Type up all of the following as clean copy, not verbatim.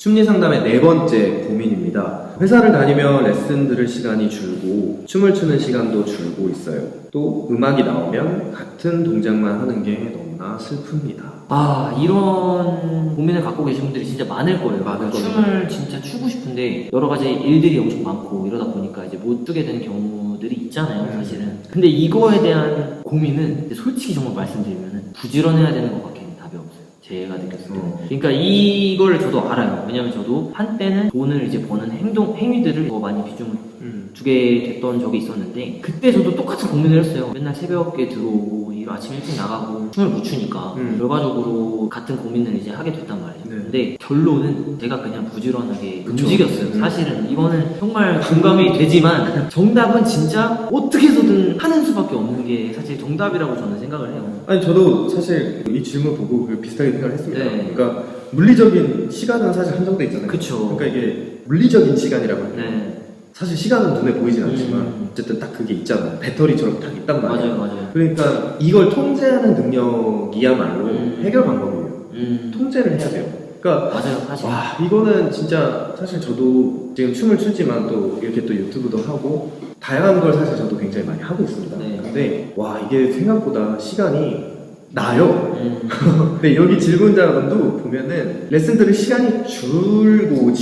심리상담의 네 번째 고민입니다. 회사를 다니며 레슨 들을 시간이 줄고 춤을 추는 시간도 줄고 있어요. 또 음악이 나오면 같은 동작만 하는 게 너무나 슬픕니다. 이런 고민을 갖고 계신 분들이 진짜 많을 거예요. 많을 춤을 진짜 추고 싶은데 여러 가지 일들이 엄청 많고 이러다 보니까 이제 못 추게 되는 경우들이 있잖아요, 사실은. 근데 이거에 대한 고민은 솔직히 정말 말씀드리면 부지런해야 되는 것밖에 답이 없어요. 제가 느꼈을 때는. 그러니까 이걸 저도 알아요. 왜냐면 저도 한때는 돈을 이제 버는 행위들을 더 많이 비중을 주게 됐던 적이 있었는데, 그때 저도 똑같은 고민을 했어요. 맨날 새벽에 들어오고 아침 일찍 나가고 춤을 못 추니까 결과적으로 같은 고민을 이제 하게 됐단 말이죠. 네. 근데 결론은 제가 그냥 부지런하게 움직였어요. 사실은 이거는 정말 공감이 되지만 정답은 진짜 어떻게 해서든 하는 수밖에 없는 게 사실 정답이라고 저는 생각을 해요. 아니 저도 사실 이 질문 보고 비슷하게 생각을 했습니다. 네. 그러니까 물리적인 시간은 사실 한정돼 있잖아요. 그쵸. 그러니까 이게 물리적인 시간이라고 해요. 네. 사실 시간은 눈에 보이진 않지만 어쨌든 딱 그게 있잖아요. 배터리처럼 딱 있단 말이에요. 맞아요. 그러니까 이걸 통제하는 능력이야말로 해결 방법이에요. 통제를 해야 돼요. 그러니까 맞아요, 사실. 와, 이거는 진짜 사실 저도 지금 춤을 추지만 또 이렇게 또 유튜브도 하고 다양한 걸 사실 저도 굉장히 많이 하고 있습니다. 네. 근데 와, 이게 생각보다 시간이 나요. 근데 여기 질문자분도 보면은 레슨 들을 시간이 줄고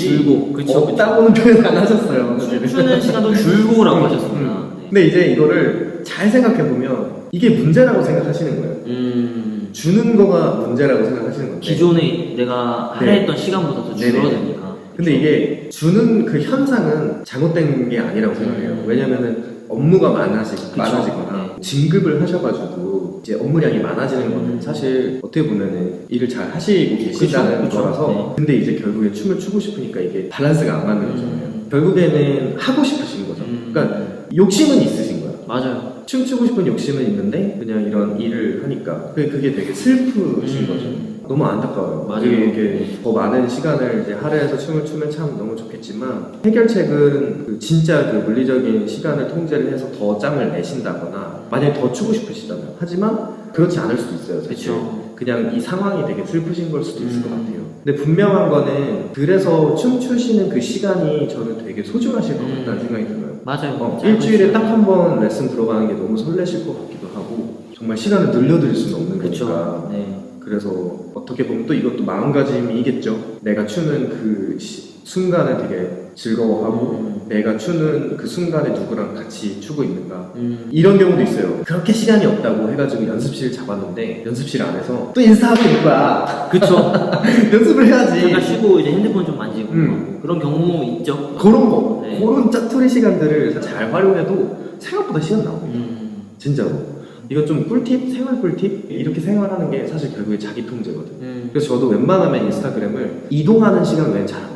그쵸, 없다고는 표현 안 하셨어요. 춤추는 시간도 줄고라고 하셨습니다. 네. 근데 이제 이거를 잘 생각해 보면 이게 문제라고 생각하시는 거예요. 주는 거가 문제라고 생각하시는 건데 기존에 내가 할애했던 시간보다 더 줄어드니까. 근데 이게 주는 그 현상은 잘못된 게 아니라고 생각해요. 왜냐면은 업무가 많아지거나 진급을 하셔가지고 이제 업무량이 많아지는 거는 사실 어떻게 보면은 일을 잘 하시고 계시다는 거라서 네. 근데 이제 결국에 춤을 추고 싶으니까 이게 밸런스가 안 맞는 거잖아요. 결국에는 하고 싶으신 거죠. 그러니까 욕심은 있으신 거예요. 맞아요. 춤추고 싶은 욕심은 있는데 그냥 이런 일을 하니까 그게 되게 슬프신 거죠. 너무 안타까워요. 맞아요. 이게 더 많은 시간을 이제 할애해서 춤을 추면 참 너무 좋겠지만 해결책은 진짜 그 물리적인 시간을 통제를 해서 더 짬을 내신다거나 만약에 더 추고 싶으시다면 하지만 그렇지 않을 수도 있어요. 사실. 그쵸. 그냥 이 상황이 되게 슬프신 걸 수도 있을 것 같아요. 근데 분명한 거는 그래서 춤추시는 그 시간이 저는 되게 소중하실 것 같다는 생각이 들어요. 맞아요. 일주일에 딱 한 번 레슨 들어가는 게 너무 설레실 것 같기도 하고 정말 시간을 늘려드릴 수는 없는 거니까. 네. 그래서 어떻게 보면 또 이것도 마음가짐이겠죠. 내가 추는 그 순간을 되게 즐거워하고 내가 추는 그 순간에 누구랑 같이 추고 있는가 이런 경우도 있어요. 그렇게 시간이 없다고 해가지고 연습실 잡았는데 연습실 안에서 또 인스타하고 있는 거야. 그쵸. 연습을 해야지. 잠깐 쉬고 이제 핸드폰 좀 만지고 그런 경우 있죠. 그런 거 네. 그런 짜투리 시간들을 잘 활용해도 생각보다 시간 나옵니다. 진짜로. 이건 좀 꿀팁? 생활 꿀팁? 이렇게 생활하는 게 사실 결국에 자기 통제거든. 그래서 저도 웬만하면 인스타그램을 이동하는 시간 외엔 잘 안 봐요.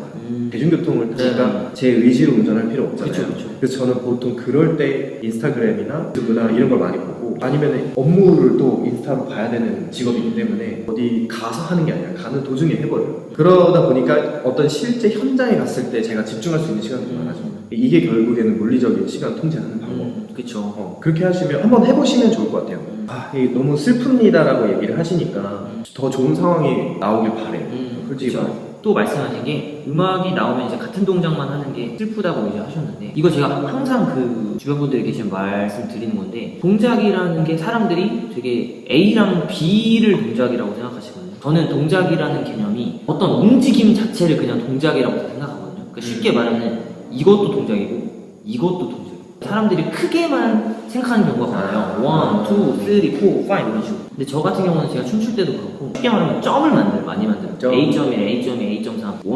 대중교통을 타니까 제 의지로 운전할 필요 없잖아요. 그쵸. 그래서 저는 보통 그럴 때 인스타그램이나 유튜브나 이런 걸 많이 보고 아니면 업무를 또 인스타로 봐야 되는 직업이기 때문에 어디 가서 하는 게 아니라 가는 도중에 해버려요. 그러다 보니까 어떤 실제 현장에 갔을 때 제가 집중할 수 있는 시간이 많아져요. 이게 결국에는 물리적인 시간 통제하는 방법. 그쵸. 그렇게 하시면 한번 해보시면 좋을 것 같아요. 이게 너무 슬픕니다라고 얘기를 하시니까 더 좋은 상황이 나오길 바래요. 솔직히 말해서. 또 말씀하신 게 음악이 나오면 이제 같은 동작만 하는 게 슬프다고 이제 하셨는데 이거 제가 항상 그 주변 분들이 계시면 말씀드리는 건데 동작이라는 게 사람들이 되게 A랑 B를 동작이라고 생각하시거든요. 저는 동작이라는 개념이 어떤 움직임 자체를 그냥 동작이라고 생각하거든요. 그러니까 쉽게 말하면 이것도 동작이고 이것도 동작이고 사람들이 크게만 생각하는 경우가 많아요. 1, 2, 3, 4, 5 이런 식으로. 근데 저 같은 경우는 제가 춤출 때도 그렇고 쉽게 말하면 점을 많이 만들어요. A점에 A점에 A점 3 1, 2,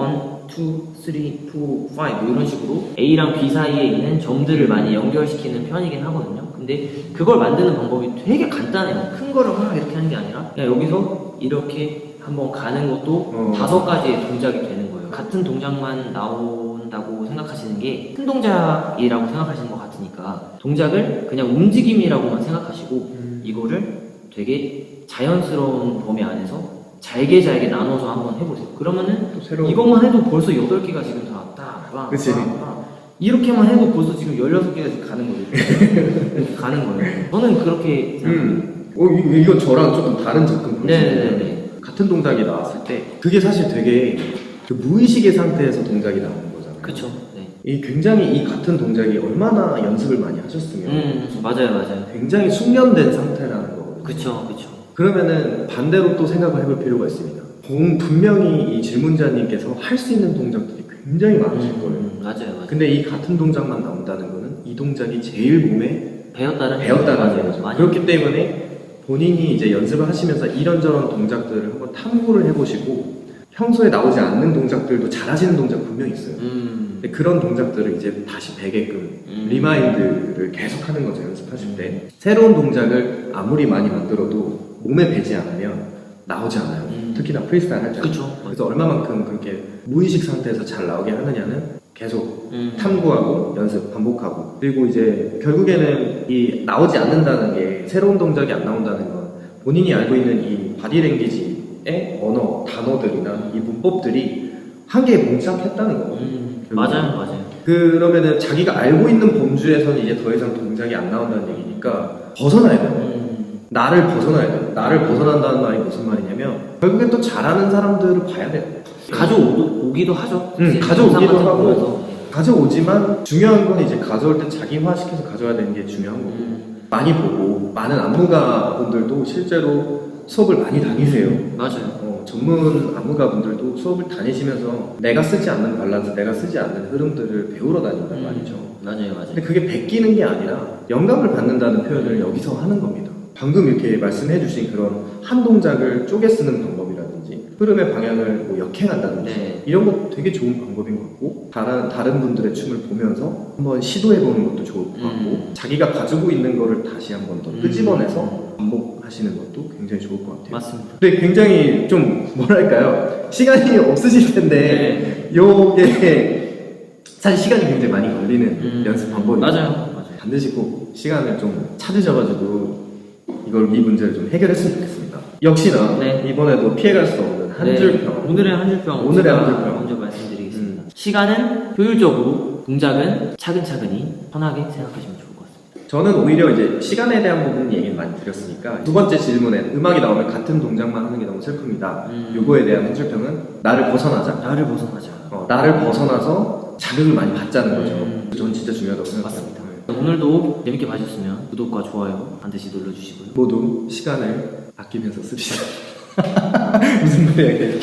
3, 4, 5 뭐 이런 식으로 A랑 B 사이에 있는 점들을 많이 연결시키는 편이긴 하거든요. 근데 그걸 만드는 방법이 되게 간단해요. 큰 거를 막 이렇게 하는 게 아니라 그냥 여기서 이렇게 한번 가는 것도 5가지의 동작이 되는 거예요. 같은 동작만 나온다고 생각하시는 게 큰 동작이라고 생각하시는 것 같으니까 동작을 그냥 움직임이라고만 생각하시고 이거를 되게 자연스러운 범위 안에서 잘게 나눠서 한번 해보세요. 그러면은 이것만 해도 벌써 8개가 지금 그치. 이렇게만 해도 벌써 지금 16개가 가는 거예요. 이렇게 가는 거예요. 저는 그렇게 생각합니다. 이거 저랑 조금 다른 접근 보시면 네네네. 같은 동작이 나왔을 때 그게 사실 되게 그 무의식의 상태에서 동작이 나오는 거잖아요. 그쵸. 네. 이 굉장히 이 같은 동작이 얼마나 연습을 많이 하셨으면 맞아요. 굉장히 숙련된 상태라는 거거든요. 그쵸. 그러면은 반대로 또 생각을 해볼 필요가 있습니다. 분명히 이 질문자님께서 할 수 있는 동작들이 굉장히 많으실 거예요. 맞아요. 근데 이 같은 동작만 나온다는 거는 이 동작이 제일 몸에 배웠다는 거죠. 그렇기 때문에 본인이 이제 연습을 하시면서 이런저런 동작들을 한번 탐구를 해보시고 평소에 나오지 않는 동작들도 잘하시는 동작 분명히 있어요. 근데 그런 동작들을 이제 다시 배게끔 리마인드를 계속 하는 거죠. 연습하실 때 새로운 동작을 아무리 많이 만들어도 몸에 배지 않으면 나오지 않아요. 특히나 프리스타일 할 때. 그쵸. 그래서 얼마만큼 그렇게 무의식 상태에서 잘 나오게 하느냐는 계속 탐구하고 연습 반복하고, 그리고 이제 결국에는 이 나오지 않는다는 게, 새로운 동작이 안 나온다는 건 본인이 알고 있는 이 바디랭귀지의 언어, 단어들이나 이 문법들이 한계에 봉착했다는 거거든요. 맞아요. 그러면은 자기가 알고 있는 범주에서는 이제 더 이상 동작이 안 나온다는 얘기니까 벗어나야 돼요. 나를 벗어나야 돼요. 나를 벗어난다는 말이 무슨 말이냐면 결국엔 또 잘하는 사람들을 봐야 돼요. 가져오기도 하죠. 가져오기도 영상 같은 거 하고 보면서. 가져오지만 중요한 건 이제 가져올 때 자기화시켜서 가져와야 되는 게 중요한 거고, 많이 보고 많은 안무가 분들도 실제로 수업을 많이 다니세요. 맞아요. 전문 안무가 분들도 수업을 다니시면서 내가 쓰지 않는 밸런스, 내가 쓰지 않는 흐름들을 배우러 다닌단 말이죠. 맞아요. 근데 그게 베끼는 게 아니라 영감을 받는다는 표현을 여기서 하는 겁니다. 방금 이렇게 말씀해 주신 그런 한 동작을 쪼개 쓰는 방법이라든지 흐름의 방향을 뭐 역행한다든지 이런 거 되게 좋은 방법인 것 같고, 다른 분들의 춤을 보면서 한번 시도해 보는 것도 좋을 것 같고, 자기가 가지고 있는 거를 다시 한번 더 끄집어내서 반복하시는 것도 굉장히 좋을 것 같아요. 맞습니다. 근데 굉장히 좀 뭐랄까요, 시간이 없으실 텐데 요게 사실 시간이 굉장히 많이 걸리는 연습 방법이에요. 맞아요. 반드시 꼭 시간을 좀 찾으셔가지고 이 문제를 좀 해결했으면 좋겠습니다. 역시나 이번에도 피해갈 수 없는 한 줄평. 오늘의 한 줄평 먼저 말씀드리겠습니다. 시간은 효율적으로, 동작은 차근차근히 편하게 생각하시면 좋을 것 같습니다. 저는 오히려 이제 시간에 대한 부분 얘기를 많이 드렸으니까 두 번째 질문에 음악이 나오면 같은 동작만 하는 게 너무 슬픕니다. 요거에 대한 한 줄평은 나를 벗어나자. 나를 벗어나서 자극을 많이 받자는 거죠. 전 진짜 중요하다고 생각합니다. 맞습니다. 오늘도 재밌게 봐주셨으면 구독과 좋아요 반드시 눌러주시고요. 모두 시간을 아끼면서 씁시다. 무슨 말이야 이게.